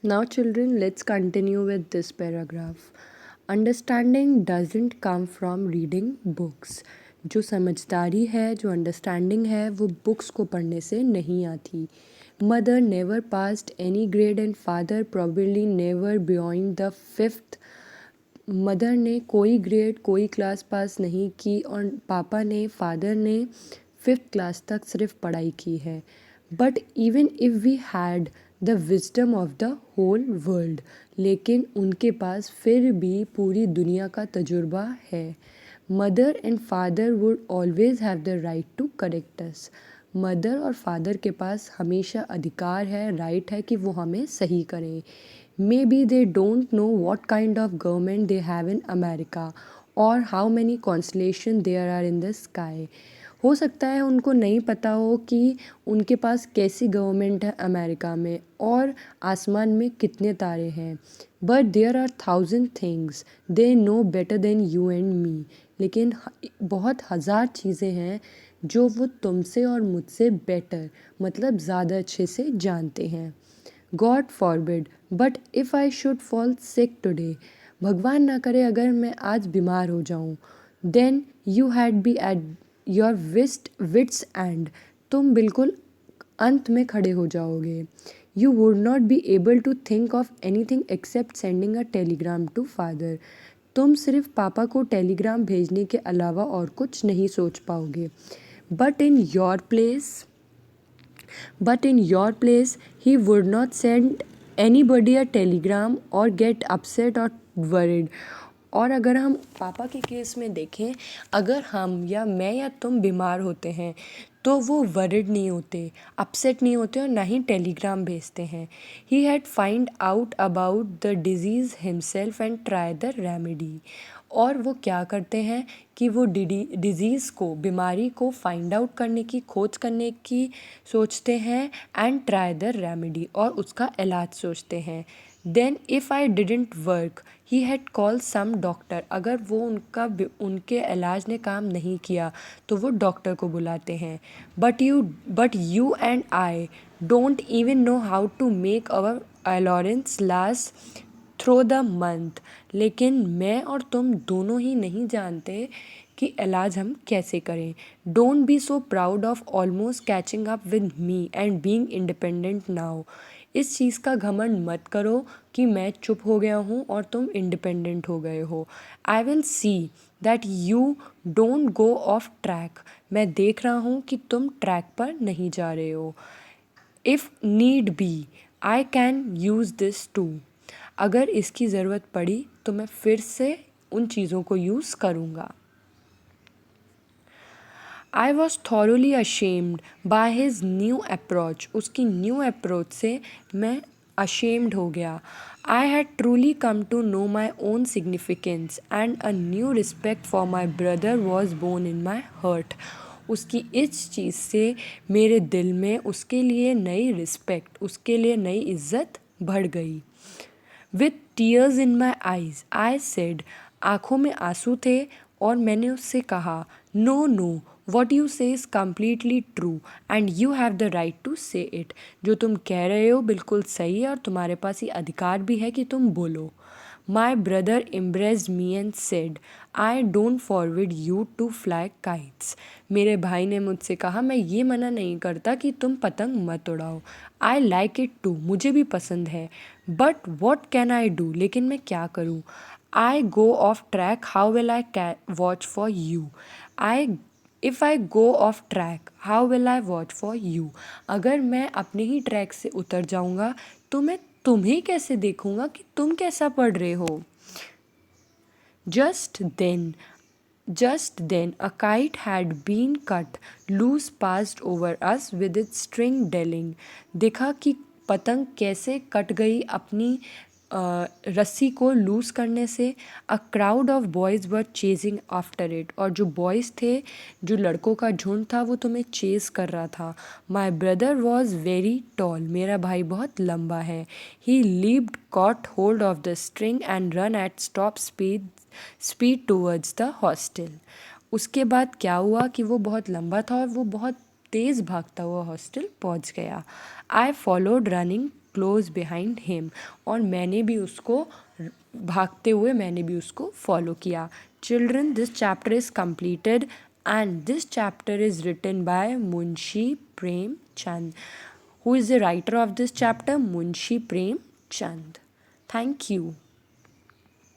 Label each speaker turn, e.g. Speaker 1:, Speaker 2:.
Speaker 1: Now, children, let's continue with this paragraph. Understanding doesn't come from reading books. जो समझदारी है, जो understanding है, वो बुक्स को पढ़ने से नहीं आती. Mother never passed any grade and father probably never beyond the fifth. Mother ने कोई ग्रेड कोई क्लास पास नहीं की और पापा ने फादर ने फिफ्थ क्लास तक सिर्फ पढ़ाई की है. But even if we had the wisdom of the whole world, लेकिन उनके पास फिर भी पूरी दुनिया का तजुर्बा है. Mother and father would always have the right to correct us. Mother और फादर के पास हमेशा अधिकार है, राइट है कि वो हमें सही करें. Maybe they don't know what kind of government they have in America और how many constellation there are in the sky. हो सकता है उनको नहीं पता हो कि उनके पास कैसी गवर्नमेंट है अमेरिका में और आसमान में कितने तारे हैं. But there are thousand things they know better than you and me. लेकिन बहुत हज़ार चीज़ें हैं जो वो तुमसे और मुझसे बेटर मतलब ज़्यादा अच्छे से जानते हैं. God forbid but if I should fall sick today, भगवान ना करे अगर मैं आज बीमार हो जाऊं. Then you had be at your wits end, तुम बिल्कुल अंत में खड़े हो जाओगे. You would not be able to think of anything except sending a telegram to father. तुम सिर्फ पापा को टेलीग्राम भेजने के अलावा और कुछ नहीं सोच पाओगे. But in your place But in your place, he would not send anybody a telegram or get upset or worried. और अगर हम पापा के केस में देखें, अगर हम या मैं या तुम बीमार होते हैं तो वो वरिड नहीं होते, अपसेट नहीं होते और ना ही टेलीग्राम भेजते हैं. He had find out about the disease himself and try the remedy. और वो क्या करते हैं कि वो डिजीज़ को, बीमारी को फाइंड आउट करने की, खोज करने की सोचते हैं एंड ट्राई द रेमेडी और उसका इलाज सोचते हैं. Then if I didn't work he had call some doctor. अगर वो उनके इलाज ने काम नहीं किया तो वो डॉक्टर को बुलाते हैं. But you and I don't even know how to make our allowance last through the month. लेकिन मैं और तुम दोनों ही नहीं जानते कि इलाज हम कैसे करें. Don't be so proud of almost catching up with me and being independent now. इस चीज़ का घमंड मत करो कि मैं चुप हो गया हूँ और तुम इंडिपेंडेंट हो गए हो. I will see that you don't go off track. मैं देख रहा हूँ कि तुम ट्रैक पर नहीं जा रहे हो. If need be I can use this too. अगर इसकी ज़रूरत पड़ी तो मैं फिर से उन चीज़ों को यूज़ करूँगा. I was thoroughly ashamed by his new approach. उसकी न्यू अप्रोच से मैं अशेम्ड हो गया. I had truly come to know my own significance and a new respect for my brother was born in my heart. उसकी इस चीज़ से मेरे दिल में उसके लिए नई रिस्पेक्ट, उसके लिए नई इज्जत बढ़ गई. With tears in my eyes I said, आँखों में आंसू थे और मैंने उससे कहा, no no, what you say is completely true and you have the right to say it. जो तुम कह रहे हो बिल्कुल सही है और तुम्हारे पास ये अधिकार भी है कि तुम बोलो. My brother embraced me and said, I don't forward you to fly kites. मेरे भाई ने मुझसे कहा, मैं ये मना नहीं करता कि तुम पतंग मत उड़ाओ. आई लाइक इट टू, मुझे भी पसंद है. But what can I do, लेकिन मैं क्या करूँ. I go off track, how will I watch for you. If I go off track how will I watch for you. अगर मैं अपने ही ट्रैक से उतर जाऊँगा तो मैं तुम्हें कैसे देखूँगा कि तुम कैसा पढ़ रहे हो. Just then, a kite had been cut loose passed over us with its string dangling. देखा कि पतंग कैसे कट गई अपनी रस्सी को लूज़ करने से. A crowd of boys were chasing after it. और जो बॉयज़ थे, जो लड़कों का झुंड था, वो तुम्हें चेज़ कर रहा था. My brother was very tall. मेरा भाई बहुत लंबा है. He leaped, caught hold of the string and run at top speed towards the hostel. उसके बाद क्या हुआ कि वो बहुत लंबा था और वो बहुत तेज़ भागता हुआ हॉस्टल पहुंच गया. I followed running close behind him, और मैंने भी उसको भागते हुए मैंने भी उसको फॉलो किया। Children, this chapter is completed and this chapter is written by Munshi Premchand. Who is the writer of this chapter? Munshi Premchand. Thank you.